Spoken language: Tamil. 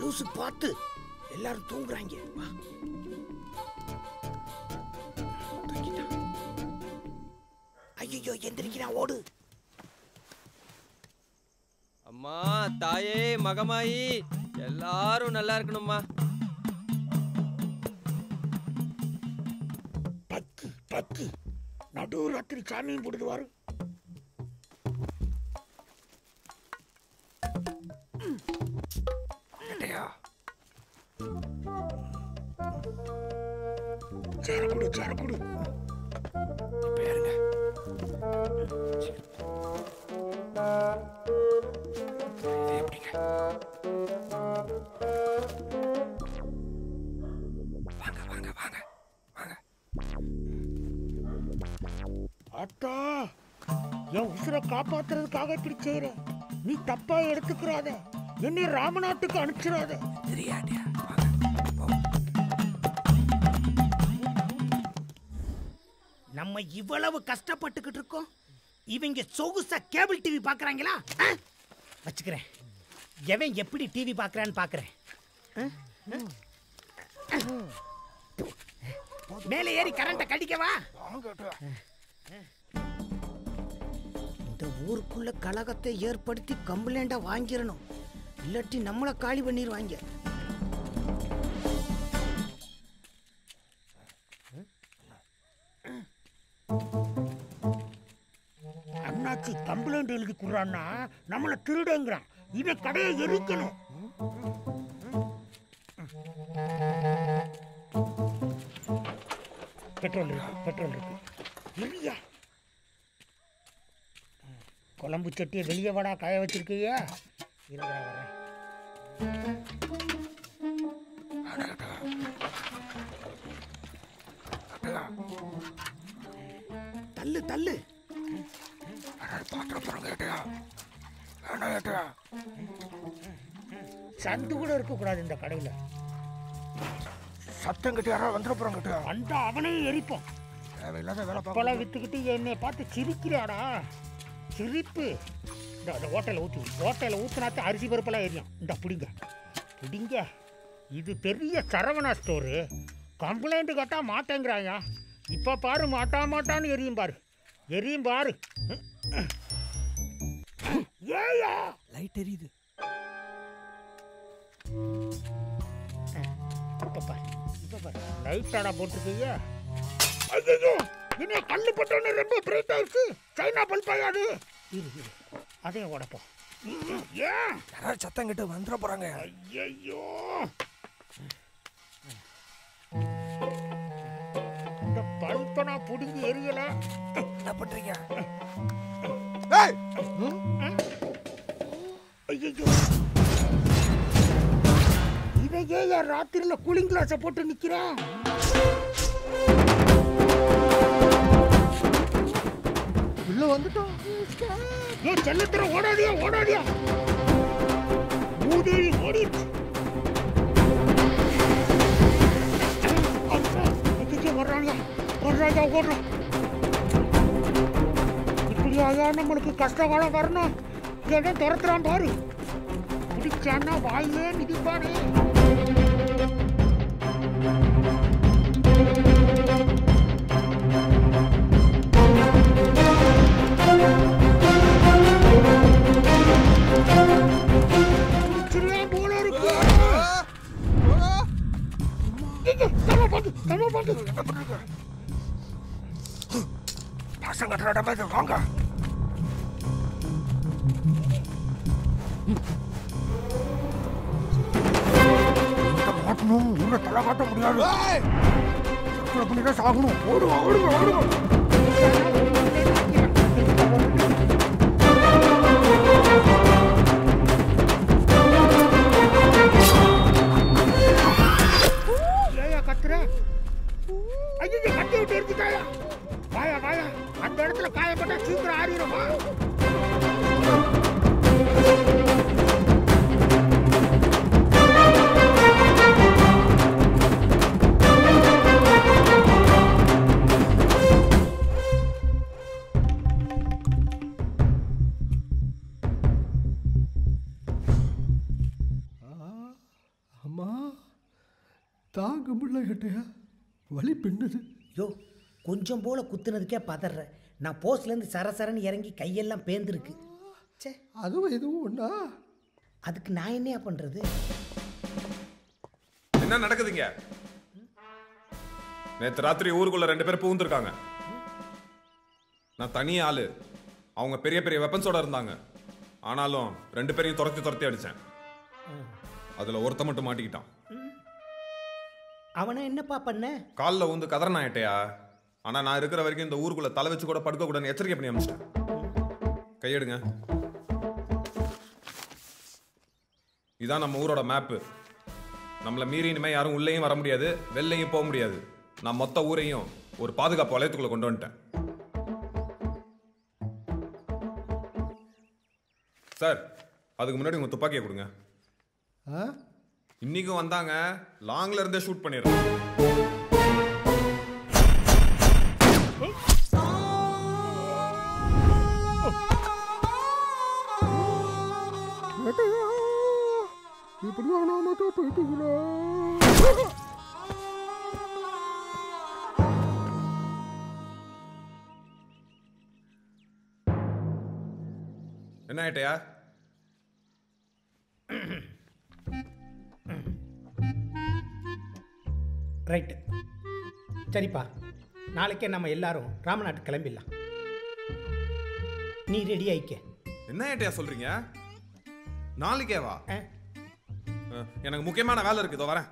லூசு பார்த்து எல்லாரும் தூங்குறாங்க. ஐயோ எந்திரிக்கிறான், ஓடு. அம்மா, தாயே, மகமாயி எல்லாரும் நல்லா இருக்கணும்மா. பக்கு பக்கு நடு ராத்திரி சாமியும் போடுவாரு. சரக்குடு சரக்குடு பேருங்க. எப்படிங்க? வாங்க வாங்க வாங்க வாங்க. அத்தா, என் உசுரை காப்பாத்துறதுக்காக இப்படி செய்யற. நீ தப்பா எடுத்துக்கிறாத. என்னை ராமநாட்டுக்கு அனுப்பிச்சிடாத. தெரியாடியா? நம்ம இவ்வளவு கஷ்டப்பட்டுக்கிட்டு இருக்கோம், இவங்க சொகுசா கேபிள் டிவி பாக்குறாங்களா? வச்சுக்கிறேன். எவன் எப்படி டிவி பாக்குறான்னு பாக்குறேன். மேலே ஏறி கரண்ட கடிக்கவா? இந்த ஊருக்குள்ள கலகத்தை ஏற்படுத்தி கம்ப்ளைண்ட வாங்கிடணும், இல்லாட்டி நம்மளை காலி பண்ணிடுவாங்க. அண்ணாச்சி கம்ப்ளைண்ட் எழுதி கொடுறான்னா நம்மளை திருடுங்கிறான். இவன் கடையை எரிக்கணும். பெட்ரோல் இருக்கு, பெட்ரோல் இருக்கு. இல்லையா? குழம்பு சட்டியை வெளியே வாடா, காய வச்சிருக்கியா? இருக்கிறா வரேன். தள்ளு தள்ளு. சந்து கூட இருக்க கூடாது இந்த கடையில. சத்தம் கிட்ட யாராவது வந்துட போறாங்க. அந்த அவனையும் எரிப்போம். வேலை வித்துக்கிட்டு என்னை பார்த்து சிரிக்கிறாடா. சிரிப்பு. இந்த ஹோட்டலில் ஊற்றி, ஹோட்டலில் ஊற்றினாத்த அரிசி பருப்பெல்லாம் எரியும். இந்த பிடிங்க பிடிங்க. இது பெரிய சரவணா ஸ்டோரு. கம்ப்ளைண்ட் கேட்டால் மாட்டேங்கிறாயா. இப்போ பாரு, மாட்டான்னு எரியும் பாரு, எரியும் பாரு. ஏயா லைட் எரியுது. இப்போ பாரு, இப்போ பாரு, லைட்டாடா போட்டுருக்கீங்க. ஐயோ, இன்னும் கல்லு போட்டோன்னு ரொம்ப பிரைட் ஆயிடுச்சு. சைனா பல்பாயாது. இரு அதையும் உடப்போம். ஏன் யாராவது சத்தம் கிட்ட வந்துட போறாங்க. ஐயோ, இந்த பல்பனா புடுங்கி எரியல. என்ன பண்றீங்க? ஐயோ, இவன் ஏன் ராத்திரில கூலிங் கிளாஸை போட்டு நிக்கிறான்? உள்ள வந்துட்டோம். ஏன் செல்லத்திர ஓடாதியா, ஓடாதியா. மூதேவி ஓடிடுச்சு. வர்றாங்க வர்றாங்க, ஓடுறோம். இப்படியா நம்மளுக்கு கஷ்ட காலம் வரணும். எதை துரத்துறான் பாரு. பிடிச்சான்னா வாயிலே மிதிப்பானே. போல இருக்கு. பசங்க வாங்க. மாட்டணும், ஊரை தலை காட்ட முடியாது. பண்ணிதான் சாகணும். ஓடுவா ஓடுவா ஓடுவா. ஏயா கத்துற? ஐயோ, கட்டி விட்டு எரிஞ்சுட்டாயா? வாயா வாயா, அந்த இடத்துல காயப்பட்டா சீக்கிரம் ஆறிடுமா? விடலாம் ஏட்டையா, வலி பின்னுது. யோ, கொஞ்சம் போல குத்துனதுக்கே பதற. நான் போஸ்ட்லேருந்து சரசரன்னு இறங்கி கையெல்லாம் பேந்துருக்கு. சே, அதுவும் எதுவும் ஒன்றா? அதுக்கு நான் என்னையா பண்ணுறது? என்ன நடக்குதுங்க? நேற்று ராத்திரி ஊருக்குள்ள 2 பேர் பூந்துருக்காங்க. நான் தனி ஆளு, அவங்க பெரிய பெரிய வெப்பன்ஸோட இருந்தாங்க. ஆனாலும் 2 பேரையும் துரத்தி அடிச்சேன். அதுல ஒருத்த மட்டும் மாட்டிக்கிட்டான். அவனை என்னப்பா பண்ண? காலில் வந்து கதறனா ஏட்டையா. ஆனா நான் இருக்கிற வரைக்கும் இந்த ஊருக்குள்ள தலை வச்சு கூட படுக்க கூடாதுன்னு எச்சரிக்கை பண்ணி அமைச்சிட்டேன். கையெடுங்க. இதான் நம்ம ஊரோட மேப்பு. நம்மளை மீறி இனிமே யாரும் உள்ளேயும் வர முடியாது, வெளிலையும் போக முடியாது. நான் மொத்த ஊரையும் ஒரு பாதுகாப்பு வளையத்துக்குள்ள கொண்டு வந்துட்டேன். சார், அதுக்கு முன்னாடி உங்க துப்பாக்கியை கொடுங்க. இன்னைக்கும் வந்தாங்க, லாங்ல இருந்தே ஷூட் பண்ணிடுறேன். இப்படி ஆனாமக்கா போயிட்டீங்களா? என்ன ஏட்டையா? ரைட்டு, சரிப்பா. நாளைக்கே நம்ம எல்லாரும் ராமநாட்டு கிளம்பிடலாம். நீ ரெடி ஆயிக்க. என்ன ஏட்டையா சொல்றீங்க? நாளைக்கேவா? எனக்கு முக்கியமான வேலை இருக்கு, இதோ வரேன்.